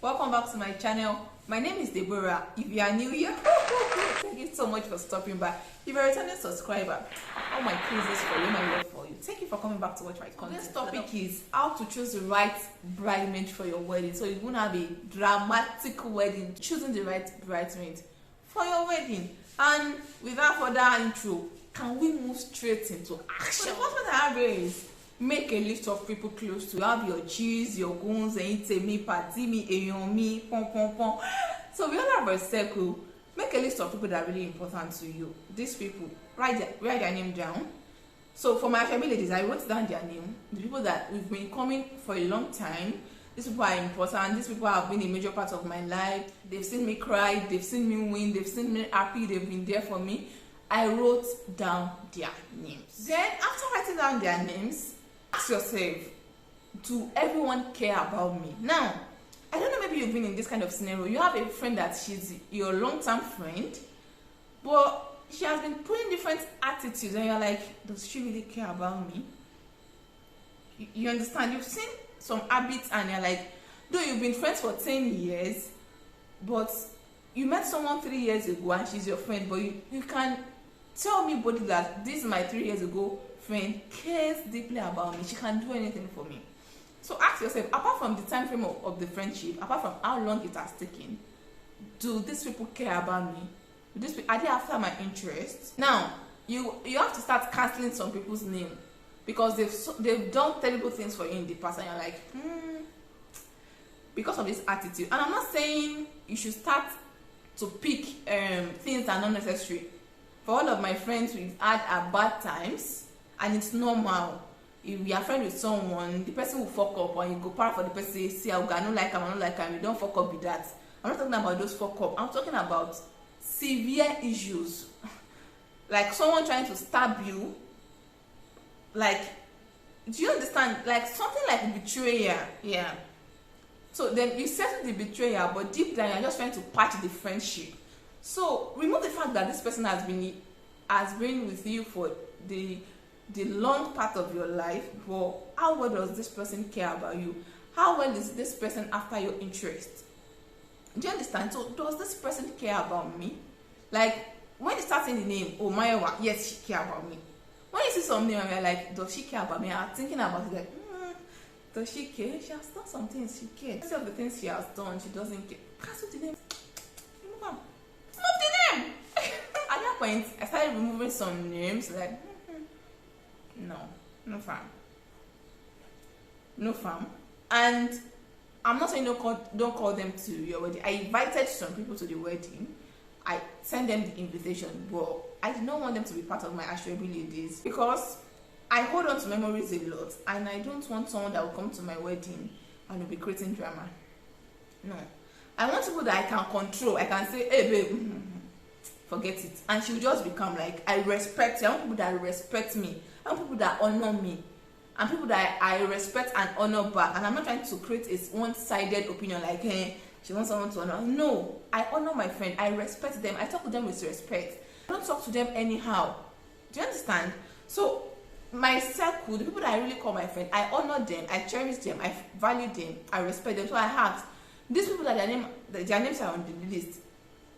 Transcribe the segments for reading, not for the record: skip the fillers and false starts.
Welcome back to my channel. My name is Deborah. If you are new here, thank you so much for stopping by. If you're a returning subscriber, all my praises for you, my love for you. Thank you for coming back to watch my content. This topic is how to choose the right bridesmaid for your wedding, so you won't have a dramatic wedding. Choosing the right bridesmaid for your wedding. And without further intro, can we move straight into action? The first one I have is make a list of people close to you. Have your G's, your goons, me, party me, me, pom pom pom. So we all have a circle. Make a list of people that are really important to you. These people, write their name down. So for my family ladies, I wrote down their name. The people that we've been coming for a long time. These people are important. These people have been a major part of my life. They've seen me cry. They've seen me win. They've seen me happy. They've been there for me. I wrote down their names. Then after writing down their names, ask yourself, do everyone care about me? Now, I don't know, maybe you've been in this kind of scenario. You have a friend that she's your long-term friend, but she has been putting different attitudes and you're like, does she really care about me? You understand? You've seen some habits and you're like, though you've been friends for 10 years, but you met someone 3 years ago and she's your friend, but you can tell me boldly that this is my 3 years ago friend cares deeply about me. She can do anything for me. So ask yourself, apart from the time frame of the friendship, apart from how long it has taken, do these people care about me? Are they after my interests? Now you have to start canceling some people's name because they've done terrible things for you in the past and you're like, because of this attitude. And I'm not saying you should start to pick things that are not necessary. For all of my friends we've had at bad times, and it's normal. If you are friend with someone, the person will fuck up and you go para for the person, say, I don't like him, I don't like him, you don't fuck up with that. I'm not talking about those fuck up. I'm talking about severe issues. Like someone trying to stab you. Like, do you understand? Like something like betrayal. Yeah. So then you settle the betrayal, but deep down you're just trying to patch the friendship. So remove the fact that this person has been with you for the long part of your life. But how well does this person care about you? How well is this person after your interest? Do you understand? So does this person care about me? Like when you start saying the name, oh Mayowa, yes, she care about me. When you see some name and you're like, does she care about me? I'm thinking about it like, does she care? She has done some things, she cares. Most of the things she has done, she doesn't care. Cancel the name. Remove them. Remove the name. At that point, I started removing some names like, no fam. And I'm not saying don't call them to your wedding. I invited some people to the wedding. I sent them the invitation, but I did not want them to be part of my asoebi ladies because I hold on to memories a lot, and I don't want someone that will come to my wedding and will be creating drama. No, I want people that I can control. I can say, hey babe, forget it, and she'll just become like, I respect you. I want people that respect me. I want people that honor me, and people that I respect and honor back. And I'm not trying to create a one-sided opinion like, hey, she wants someone to honor. No, I honor my friend. I respect them. I talk to them with respect. I don't talk to them anyhow. Do you understand? So my circle, the people that I really call my friend, I honor them, I cherish them, I value them, I respect them. So I ask these people that their names are on the list,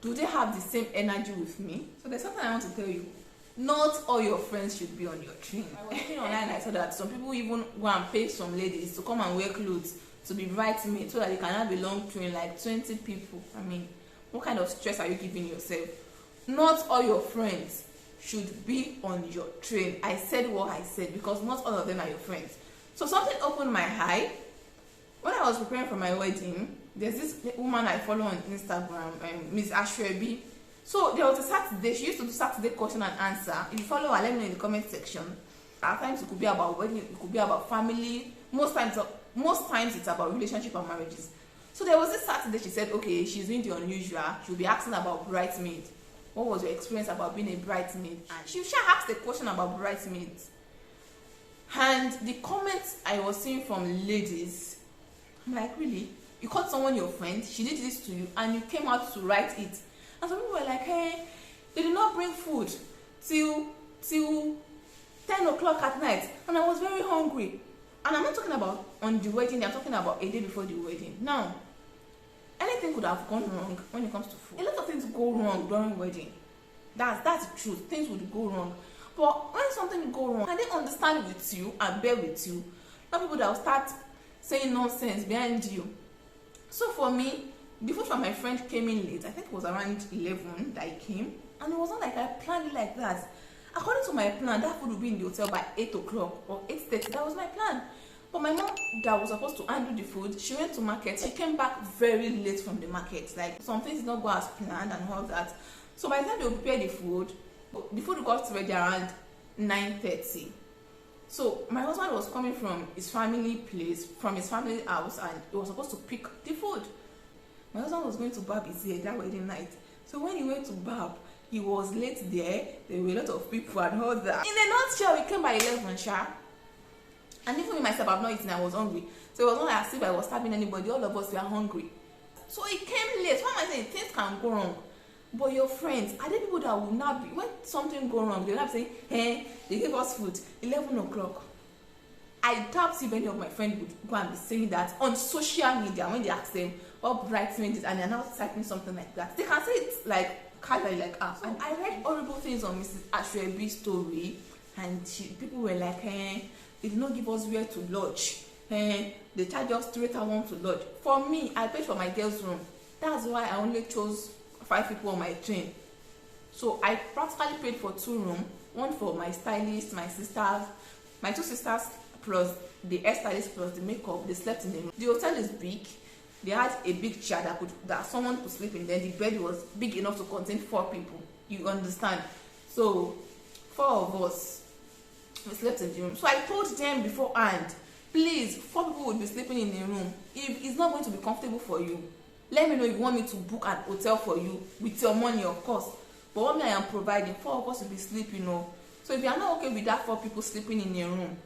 do they have the same energy with me? So there's something I want to tell you. Not all your friends should be on your train. I was looking online, I saw that some people even go and pay some ladies to come and wear clothes to be bridesmaids so that they can have a long train, like 20 people. I mean, what kind of stress are you giving yourself? Not all your friends should be on your train. I said what I said because not all of them are your friends. So something opened my eye. When I was preparing for my wedding, there's this woman I follow on Instagram, Miss Asoebi. So there was a Saturday, she used to do Saturday question and answer. If you follow her, let me know in the comment section. At times it could be about wedding, it could be about family. Most times it's about relationship and marriages. So there was this Saturday, she said, okay, she's doing the unusual. She'll be asking about bridesmaids. What was your experience about being a bridesmaid? And she asked a question about bridesmaids. And the comments I was seeing from ladies, I'm like, really? You called someone your friend, she did this to you, and you came out to write it. And some people were like, hey, they did not bring food till 10 o'clock at night. And I was very hungry. And I'm not talking about on the wedding day, I'm talking about a day before the wedding. Now, anything could have gone wrong when it comes to food. A lot of things go wrong during wedding. That's the truth. Things would go wrong. But when something go wrong, can they understand with you and bear with you? Not people that will start saying nonsense behind you. So for me, the food from my friend came in late. I think it was around 11 that it came. And it was not like I planned it like that. According to my plan, that food would be in the hotel by 8 o'clock or 8:30. That was my plan. But my mom that was supposed to handle the food, she went to market. She came back very late from the market. Like, some things did not go as planned and all that. So by the time they would prepare the food got ready around 9:30. So my husband was coming from his family place, from his family house, and he was supposed to pick the food. My husband was going to barb his hair that wedding night. So when he went to barb, he was late there. There were a lot of people and all that. In a nutshell, we came by 11 sharp. And even me myself, I've not eaten, I was hungry. So it was not like as if I was stabbing anybody, all of us were hungry. So it came late. What am I saying? Things can go wrong. But your friends, are there people that will not be, when something go wrong, they'll not be saying, hey, they gave us food, 11 o'clock. I doubt if any of my friends would go and be saying that on social media when they ask them what bridesmaids and they're now typing something like that. They can say it like casually, like us. And I read horrible things on Mrs. Asoebi's story, and people were like, hey, they did not give us where to lodge. Hey, they charged us 3,000 to lodge. For me, I paid for my girls' room. That's why I only chose 5 people on my train. So I practically paid for 2 rooms, one for my stylist, my sisters, my 2 sisters, plus the hairstylist plus the makeup. They slept in the room. The hotel is big. They had a big chair that someone could sleep in. Then the bed was big enough to contain 4 people. You understand? So 4 of us, we slept in the room. So I told them beforehand, please, 4 people would be sleeping in a room. If it's not going to be comfortable for you, let me know if you want me to book an hotel for you with your money, of course. But what I am providing, 4 of us will be sleeping, you know. So if you are not okay with that 4 people sleeping in a room,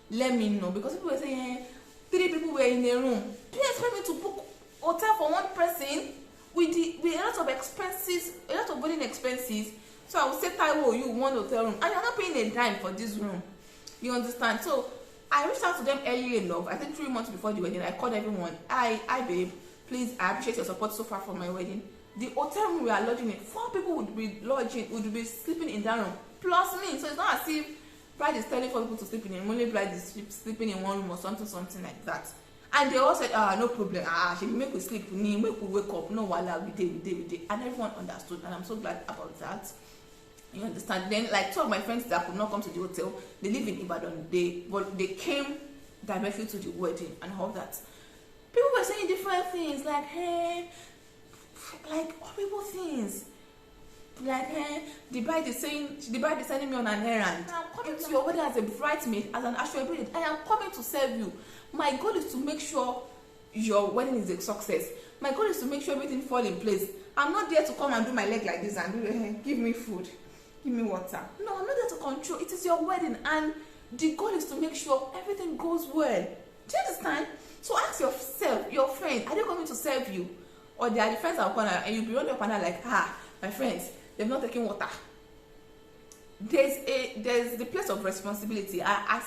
let me know. Because people were saying, 3 people were in a room. Do you expect me to book hotel for 1 person with a lot of expenses, a lot of wedding expenses? So I will say, Taiwo, you want hotel room, and you're not paying a dime for this room. You understand? So I reached out to them early enough. I think 3 months before the wedding, I called everyone. Hi babe, please, I appreciate your support so far for my wedding. The hotel room we are lodging in, 4 people would be sleeping in that room, plus me. So it's not as if bride is telling 4 people to sleep in a room, only bride is sleeping in 1 room or something like that. And they all said, no problem, she make we sleep, make we wake up, no wala, we day. And everyone understood, and I'm so glad about that. You understand? Then, like 2 of my friends that could not come to the hotel, they live in Ibadan. They came directly to the wedding and all that. People were saying different things, like, hey, like horrible things. Like, hey, the bride is sending me on an errand. I'm coming to your wedding as a bridesmaid, as an asoebi. I am coming to serve you. My goal is to make sure your wedding is a success. My goal is to make sure everything falls in place. I'm not there to come and do my leg like this and do, hey, give me food, give me water. No, I'm not there to control. It is your wedding, and the goal is to make sure everything goes well. Do you understand? So ask yourself, your friend, are they coming to serve you? Or they are the friends that will come and you'll be running up and down like, my friends, they've not taken water. There's the place of responsibility. I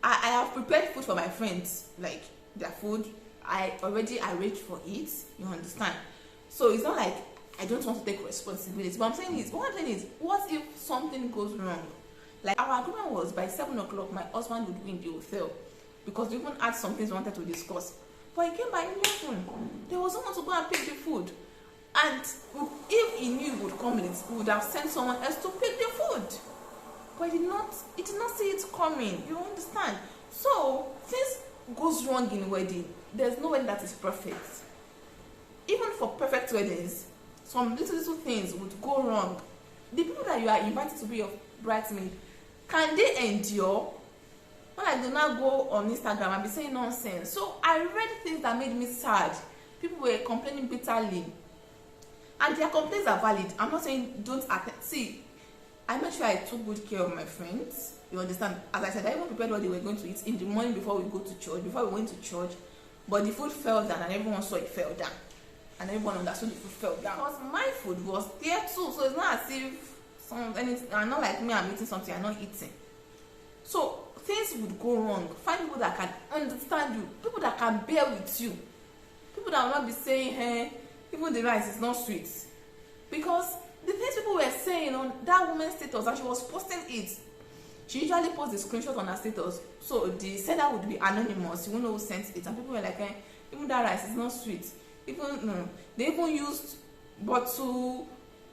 have prepared food for my friends, like their food. I already arranged for it. You understand? So it's not like I don't want to take responsibility. But what I'm saying is, what if something goes wrong? Like, our agreement was by 7 o'clock, my husband would be in the hotel, because we even had some things we wanted to discuss. But he came by 11. There was someone to go and pick the food. And if he knew he would come late, he would have sent someone else to pick the food. But he did not see it coming. You understand? So things goes wrong in wedding. There's no wedding that is perfect. Even for perfect weddings, some little things would go wrong. The people that you are invited to be your bridesmaid, can they endure? When I do not go on Instagram and be saying nonsense. So I read things that made me sad. People were complaining bitterly, and their complaints are valid. I'm not saying don't attend. See, I made sure I took good care of my friends. You understand? As I said, I even prepared what they were going to eat in the morning before we go to church, before we went to church. But the food fell down, and everyone saw it fell down, and everyone understood the food fell down. Because my food was there too, so it's not as if I'm not like me. I'm eating something I'm not eating. So things would go wrong. Find people that can understand you, people that can bear with you, people that will not be saying, hey, even the rice is not sweet. Because the things people were saying on that woman's status, and she was posting it, she usually posts the screenshot on her status, so the sender would be anonymous, you won't know who sent it, and people were like, even that rice is not sweet. Even no, they even used bottle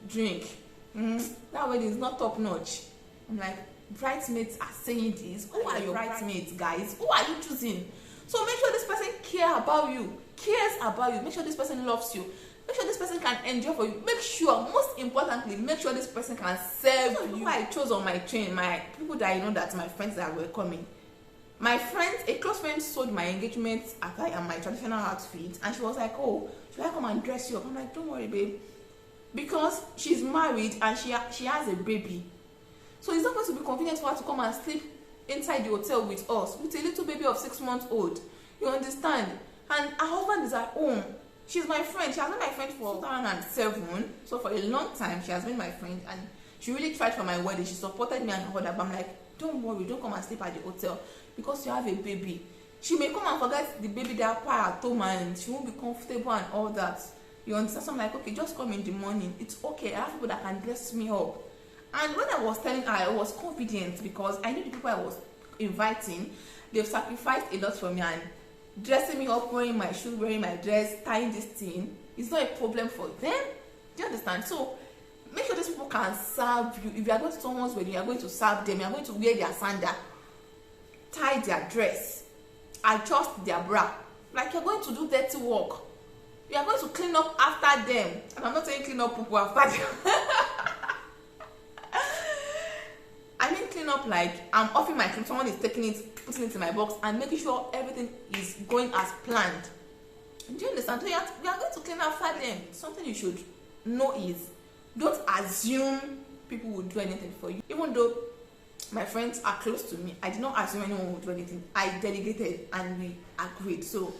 drink. That wedding is not top notch. I'm like, bridesmaids are saying this. Who are your bridesmaids, guys? Who are you choosing? So make sure this person cares about you. Make sure this person loves you. Make sure this person can endure for you. Make sure, most importantly, make sure this person can serve you. Who I chose on my train, my people that you know that my friends that were coming. My friend, a close friend, sold my engagement attire and my traditional outfit, and she was like, "Oh, should I come and dress you up?" I'm like, "Don't worry, babe," because she's married and she has a baby, so it's not going to be convenient for her to come and sleep inside the hotel with us with a little baby of 6 months old. You understand? And her husband is at home. She's my friend. She has been my friend for 2007, so for a long time she has been my friend, and she really tried for my wedding. She supported me and all that, but I'm like, don't worry, don't come and sleep at the hotel because you have a baby. She may come and forget the baby diaper at home and she won't be comfortable and all that. You understand? So I'm like, okay, just come in the morning. It's okay. I have people that can dress me up. And when I was telling her, I was confident because I knew the people I was inviting, they've sacrificed a lot for me, and dressing me up, wearing my shoes, wearing my dress, tying this thing, it's not a problem for them. Do you understand? So make sure these people can serve you. If you are going to someone's wedding, you are going to serve them. You are going to wear their sandal, tie their dress, adjust their bra. Like you're going to do dirty work. You are going to clean up after them. And I'm not saying clean up people after them. I mean clean up like I'm offering my cream, someone is taking it, putting it in my box, and making sure everything is going as planned. Do you understand? So we are going to clean after them. Something you should know is, don't assume people will do anything for you. Even though my friends are close to me, I did not assume anyone would do anything. I delegated and we agreed. So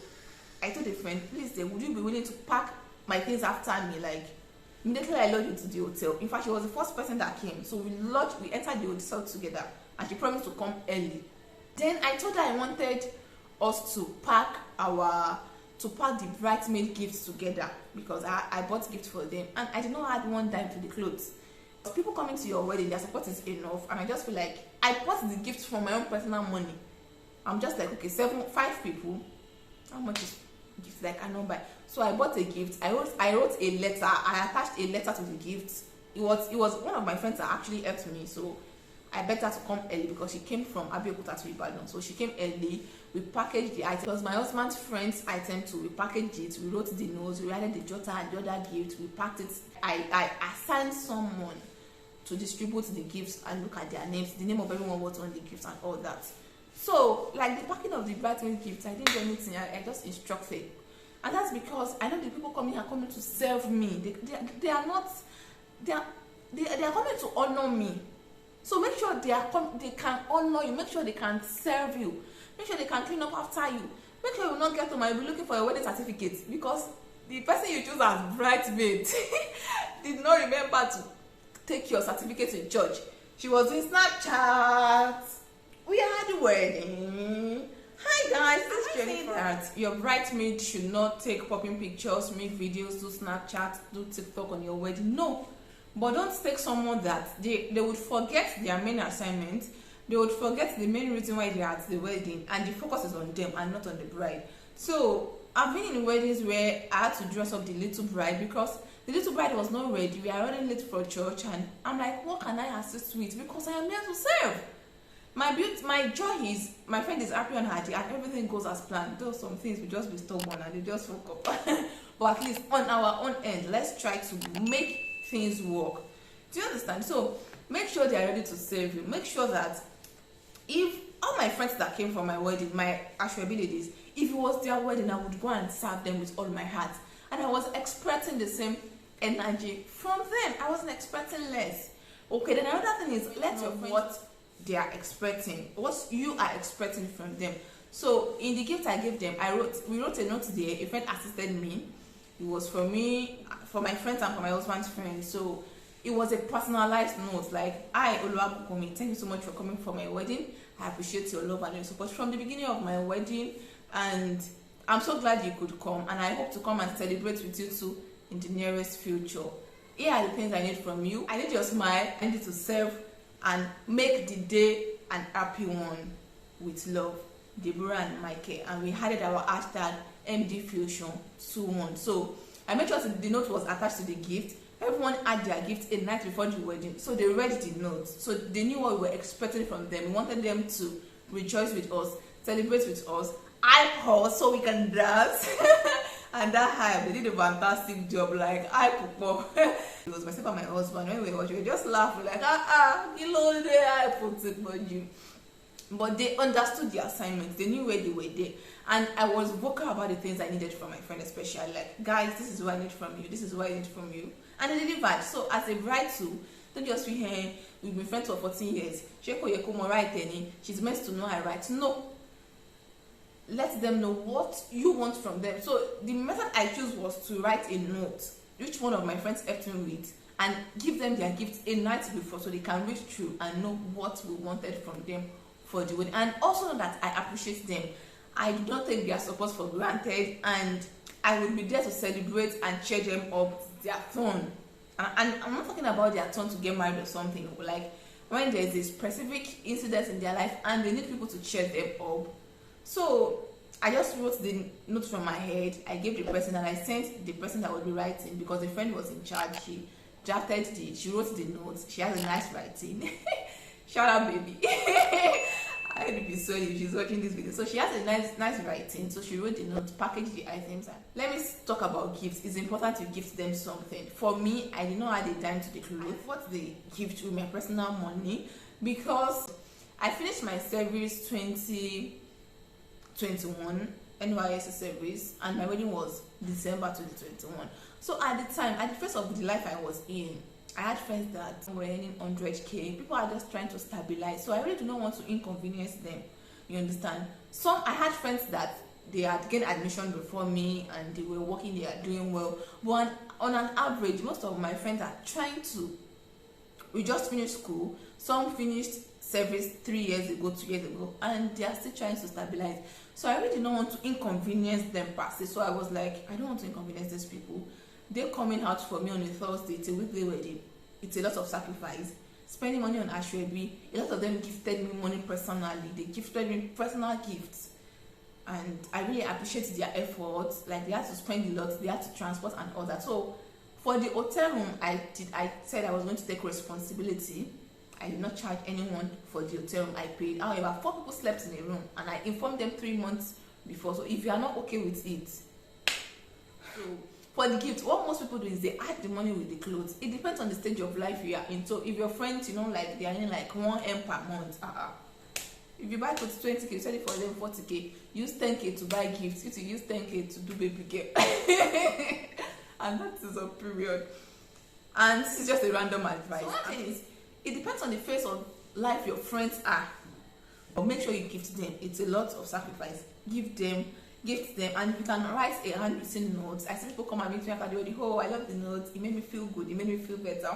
I told a friend, please, would you be willing to pack my things after me? Like, immediately I logged into the hotel. In fact, she was the first person that came. So we entered the hotel together, and she promised to come early. Then I told her I wanted us to pack the bridesmaid gifts together, because I bought gifts for them, and I did not add one dime to the clothes. People coming to your wedding, their support is enough, and I just feel like I bought the gifts from my own personal money. I'm just like, okay, 5 people, how much is gift? Like, I know buy. So I bought a gift. I wrote a letter. I attached a letter to the gift. It was one of my friends that actually helped me, so I begged her to come early because she came from Abeokuta to Ibadan. So she came early. We packaged the item. It was my husband's friend's item too. We packaged it. We wrote the notes. We added the jotter and the other gift. We packed it. I assigned someone to distribute the gifts and look at their names, the name of everyone was on the gifts and all that. So like the packing of the bridesmaid gifts, I didn't do anything. I just instructed. And that's because I know the people coming are coming to serve me. They are coming to honor me. So make sure they can honor you. Make sure they can serve you. Make sure they can clean up after you. Make sure you will not get home and you'll be looking for your wedding certificate, because the person you choose as bridesmaid did not remember to take your certificate to church. She was doing Snapchat. We had the wedding. Hi guys, this is Jennifer. That your bridesmaid should not take popping pictures, make videos, do Snapchat, do TikTok on your wedding. No. But don't take someone that they would forget their main assignment. They would forget the main reason why they are at the wedding, and the focus is on them and not on the bride. So I've been in weddings where I had to dress up the little bride because the little bride was not ready. We are running late for church, and I'm like, what can I assist with? Because I am here to serve. My joy is my friend is happy on her day and everything goes as planned. Though some things will just be stubborn and they just fuck up. But at least on our own end, let's try to make things work. Do you understand? So make sure they are ready to serve you. Make sure that if all my friends that came from my wedding, my asoebi ladies, if it was their wedding, I would go and serve them with all my heart, and I was expecting the same energy from them. I wasn't expecting less. Okay, then another thing is, let's know what they are expecting, what you are expecting from them. So in the gift I gave them, we wrote a note there. A friend assisted me. It was for me, for my friends, and for my husband's friends. So it was a personalized note, like, I, Oluwabukomi, thank you so much for coming for my wedding. I appreciate your love and your support from the beginning of my wedding, and I'm so glad you could come, and I hope to come and celebrate with you too in the nearest future. Here are the things I need from you. I need your smile. I need you to serve and make the day an happy one. With love, Deborah and Michael. And we added our hashtag MDFusion21. So I made sure the note was attached to the gift. Everyone had their gift a night before the wedding, so they read the note, so they knew what we were expecting from them. We wanted them to rejoice with us, celebrate with us, hype us so we can dance. And that hype, they did a fantastic job. Like, hype people. It was myself and my husband. When we were watching, we just laughed like, you know, they hype for you. But they understood the assignment. They knew where they were there. And I was vocal about the things I needed from my friend, especially. Like, guys, this is what I need from you. This is what I need from you. And they delivered. So as a bride too, don't just feel, hey, we've been friends for 14 years. She's meant to know I write. No. Let them know what you want from them. So the method I chose was to write a note, which one of my friends helped me with, and give them their gift a night before so they can read through and know what we wanted from them for the wedding. And also know that I appreciate them. I do not take their support for granted, and I will be there to celebrate and cheer them up their turn. And I'm not talking about their turn to get married or something, like when there's a specific incident in their life and they need people to cheer them up. So I just wrote the note from my head. I gave the person and I sent the person that would be writing, because the friend was in charge. She wrote the notes. She has a nice writing. Shout out, baby. I would be sorry if she's watching this video. So she has a nice writing. So she wrote the notes, packaged the items. Let me talk about gifts. It's important to gift them something. For me, I did not add a dime to the clothes. What the gift with my personal money, because I finished my service 2021 NYSC service, and my wedding was December 2021. So at the time, at the first of the life I was in, I had friends that were earning 100k. People are just trying to stabilize, so I really do not want to inconvenience them. You understand? I had friends that they had gained admission before me and they were working, they are doing well. But on an average, most of my friends are trying to. We just finished school. Some finished service 3 years ago, 2 years ago, and they are still trying to stabilize. So I really did not want to inconvenience them per se. So I was like, I don't want to inconvenience these people. They're coming out for me on a Thursday. It's a weekday wedding. It's a lot of sacrifice. Spending money on asoebi. A lot of them gifted me money personally. They gifted me personal gifts, and I really appreciate their efforts. Like, they had to spend a lot. They had to transport and all that. So for the hotel room, I said I was going to take responsibility. I did not charge anyone for the hotel room. I paid. However, 4 people slept in a room, and I informed them 3 months before. So if you are not okay with it, so for the gift, what most people do is they add the money with the clothes. It depends on the stage of life you are in. So if your friends, you know, like they are in like 1 M per month, if you buy clothes 20k, you sell it for them 40k. Use 10k to buy gifts. You use 10k to do baby care, and that is a period. And this is just a random advice. So one thing is, it depends on the phase of life your friends are. But make sure you gift them. It's a lot of sacrifice. Gift them, and you can write a handwritten note. I see people come and meet me after the wedding. Oh, I love the note. It made me feel good. It made me feel better.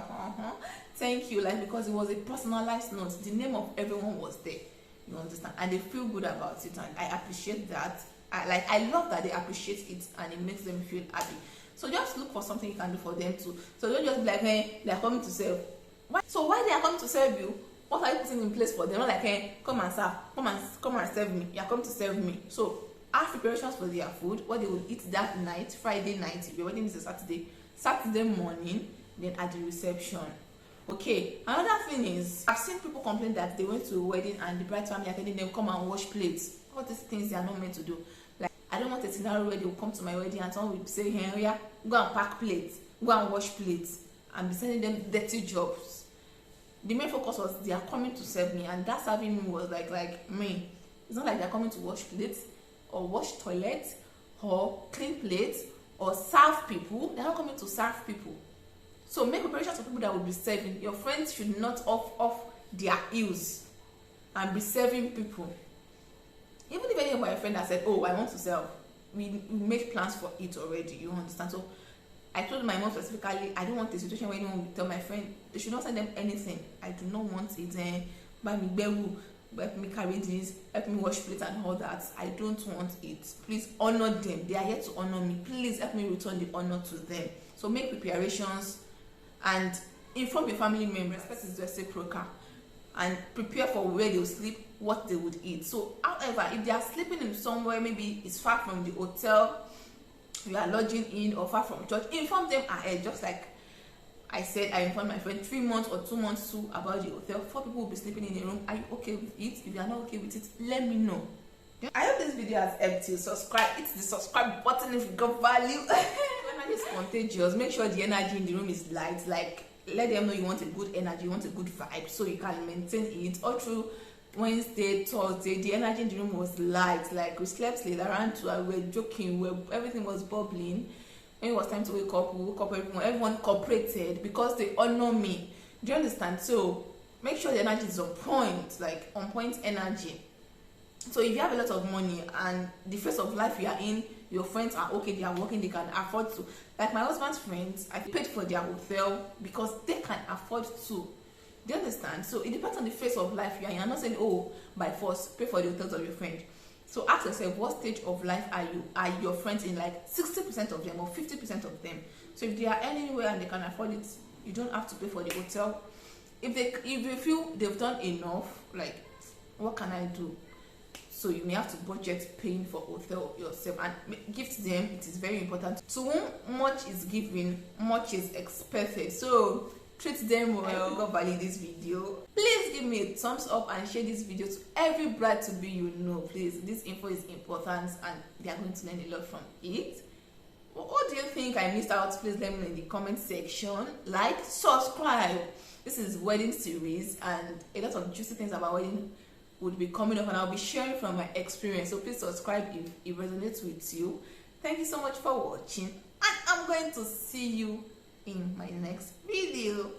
Thank you. Like, because it was a personalized note. The name of everyone was there. You understand? And they feel good about it, and I appreciate that. I love that they appreciate it, and it makes them feel happy. So just look for something you can do for them too. So don't just be like, hey, they are coming to serve. So why they are coming to serve you? What are you putting in place for them? Not like, hey, come and serve, come and serve me. You are coming to serve me. So have preparations for their food, what they will eat that night, Friday night. If your wedding is a Saturday morning, then at the reception. Okay. Another thing is, I've seen people complain that they went to a wedding and the bride family are telling them come and wash plates. All these things they are not meant to do. Like, I don't want a scenario where they will come to my wedding and someone will say, hey, yeah, go and pack plates, go and wash plates, and be sending them dirty jobs. The main focus was they are coming to serve me, and that serving me was like me. It's not like they're coming to wash plates or wash toilets or clean plates or serve people. They're not coming to serve people. So make preparations for people that will be serving. Your friends should not off their heels and be serving people. Even if any of my friends that said, oh, I want to serve, we make plans for it already. You understand? So I told my mom specifically, I don't want a situation where anyone will tell my friend they should not send them anything. I do not want it. Buy me bewu, help me carry this, help me wash plate and all that. I don't want it. Please honor them. They are here to honor me. Please help me return the honor to them. So make preparations and inform your family members. Respect is reciprocal, and prepare for where they will sleep, what they would eat. So however, if they are sleeping in somewhere, maybe it's far from the hotel you are lodging in or far from church, inform them ahead. Just like I said, I informed my friend 3 months or 2 months too about the hotel. 4 people will be sleeping in a room. Are you okay with it? If you are not okay with it, let me know. I hope this video has helped you. Subscribe. Hit the subscribe button if you got value. Energy is contagious. Make sure the energy in the room is light. Like, let them know you want a good energy, you want a good vibe, so you can maintain it all through Wednesday, Thursday. The energy in the room was light. Like, we slept late around 2 we were joking, everything was bubbling. When it was time to wake up, we woke up, everyone cooperated because they honor me. Do you understand? So make sure the energy is on point, like on point energy. So if you have a lot of money and the phase of life you are in, your friends are okay, they are working, they can afford to. Like my husband's friends, I paid for their hotel because they can afford to. Do you understand? So it depends on the phase of life you are in. I'm not saying, oh, by force, pay for the hotels of your friend. So ask yourself, what stage of life are you? Are your friends in? Like 60% of them or 50% of them? So if they are anywhere and they can afford it, you don't have to pay for the hotel. If you feel they've done enough, like, what can I do? So you may have to budget paying for hotel yourself and gift them. It is very important. So when much is given, much is expected. So treat them well. I hope you got value this video. Please give me a thumbs up and share this video to every bride to be you know. Please, this info is important and they are going to learn a lot from it. What do you think I missed out? Please let me know in the comment section. Like, subscribe. This is wedding series and a lot of juicy things about wedding would be coming up, and I'll be sharing from my experience. So please subscribe if it resonates with you. Thank you so much for watching, and I'm going to see you in my next video.